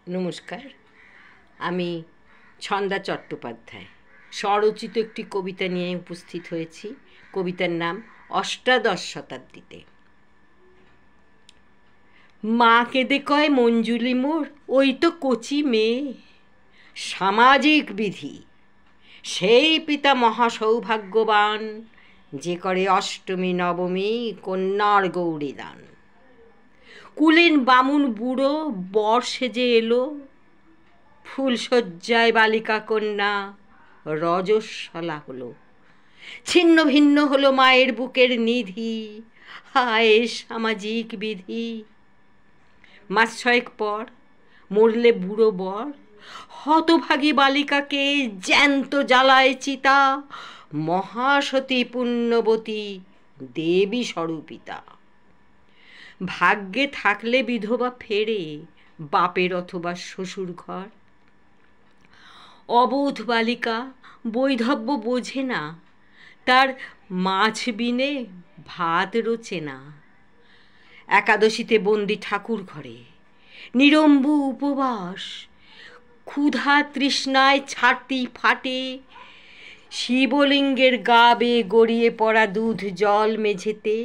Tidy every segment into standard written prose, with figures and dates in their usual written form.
নমস্কার। আমি ছন্দা চট্টোপাধ্যায় স্বরচিত একটি কবিতা নিয়ে উপস্থিত হয়েছি। কবিতার নাম অষ্টাদশ শতাব্দীতে। মা কেঁদে কয় মঞ্জুলি মোর, ওই তো কচি মেয়ে। সামাজিক বিধি সেই পিতা মহাসৌভাগ্যবান, যে করে অষ্টমী নবমী কন্যার গৌরী দান। কুলীন বামুন বুড়ো বর সেজে এলো, ফুলশয্যায় বালিকা কন্যা রজস্বলা হলো। ছিন্ন ভিন্ন হলো মায়ের বুকের নিধি, হায় সামাজিক বিধি। মাস ছয়েক পর মরলে বুড়ো বর, হতভাগী বালিকাকে জ্যান্ত জ্বালায় চিতা। মহাসতী পুণ্যবতী দেবী স্বরূপিতা। ভাগ্যে থাকলে বিধবা ফেরে বাপের অথবা শ্বশুর ঘর। অবোধ বালিকা বৈধব্য বোঝে না, তার মাছ বিনে ভাত রোচে না। একাদশীতে বন্দি ঠাকুর ঘরে নিরম্বু উপবাস, ক্ষুধা তৃষ্ণায় ছাতি ফাটে। শিবলিঙ্গের গা বেয়ে গড়িয়ে পড়া দুধ জল মেঝেতে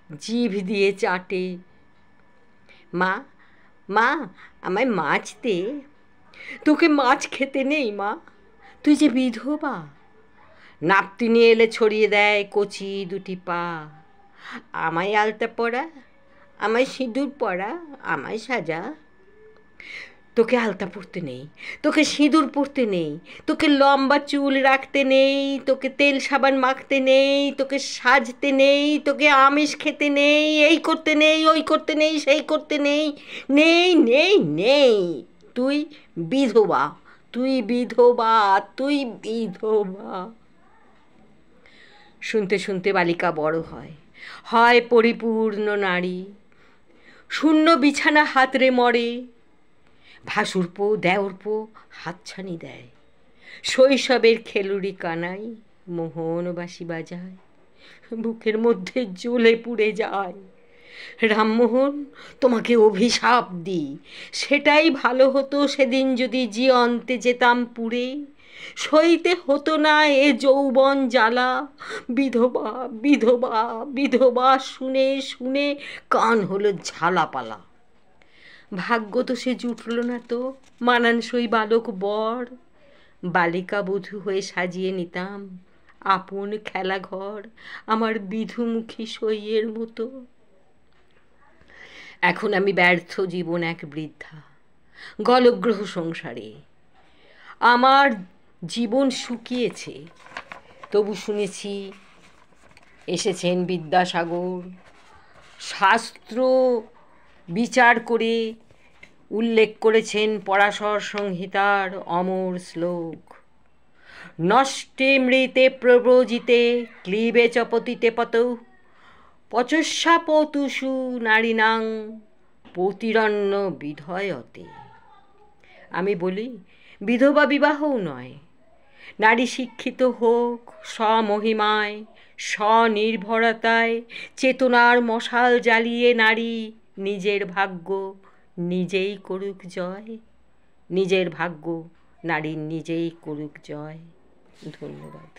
জিভ দিয়ে চাটে। মা, মা আমায় মাছ দে। তোকে মাছ খেতে নেই মা, তুই যে বিধবা। নাপতি নিয়ে এলে ছড়িয়ে দেয় কচি দুটি পা। আমায় আলতা পরা, আমায় সিঁদুর পরা, আমায় সাজা। তোকে আলতা পরতে নেই, তোকে সিঁদুর পরতে নেই, তোকে লম্বা চুল রাখতে নেই, তোকে তেল সাবান মাখতে নেই, তোকে সাজতে নেই, তোকে আমিষ খেতে নেই, এই করতে নেই, ওই করতে নেই, সেই করতে নেই, নেই নেই নেই। তুই বিধবা, তুই বিধবা, তুই বিধবা। শুনতে শুনতে বালিকা বড় হয়, হয় পরিপূর্ণ নারী। শূন্য বিছানা হাতড়ে মরে, ভাসুরপো দেওরপো হাতছানি দেয়। শৈশবের খেলুড়ি কানাই মোহন বাঁশি বাজায়, বুকের মধ্যে জ্বলে পুড়ে যায়। রামমোহন, তোমাকে অভিশাপ দিই, সেটাই ভালো হতো সেদিন যদি জিয়ন্তে যেতাম পুড়ে। সইতে হতো না এ যৌবন জ্বালা। বিধবা বিধবা বিধবা শুনে শুনে কান হলো ঝালাপালা। ভাগ্য তো সে জুটল না তো মানানসই বালক বর। বালিকা বধূ হয়ে সাজিয়ে নিতাম আপন খেলাঘর, আমার বিধুমুখী সইয়ের মতো। এখন আমি ব্যর্থ জীবন এক বৃদ্ধা, গলগ্রহ সংসারে। আমার জীবন শুকিয়েছে, তবু শুনেছি এসেছেন বিদ্যাসাগর। শাস্ত্র বিচার করে উল্লেখ করেছেন পরাশর সংহিতার অমর শ্লোক। নষ্টে মৃতে প্রব্রজিতে ক্লীবে চ পতিতে পতৌ পচস্যাপতুষু নারীণাং পতিরন্ন বিধয়তে। আমি বলি, বিধবা বিবাহও নয়। নারী শিক্ষিত হোক স্বমহিমায়, স্বনির্ভরতায়, চেতনার মশাল জ্বালিয়ে নারী নিজের ভাগ্য নিজেই করুক জয়। নিজের ভাগ্য নারী নিজেই করুক জয়। ধন্যবাদ।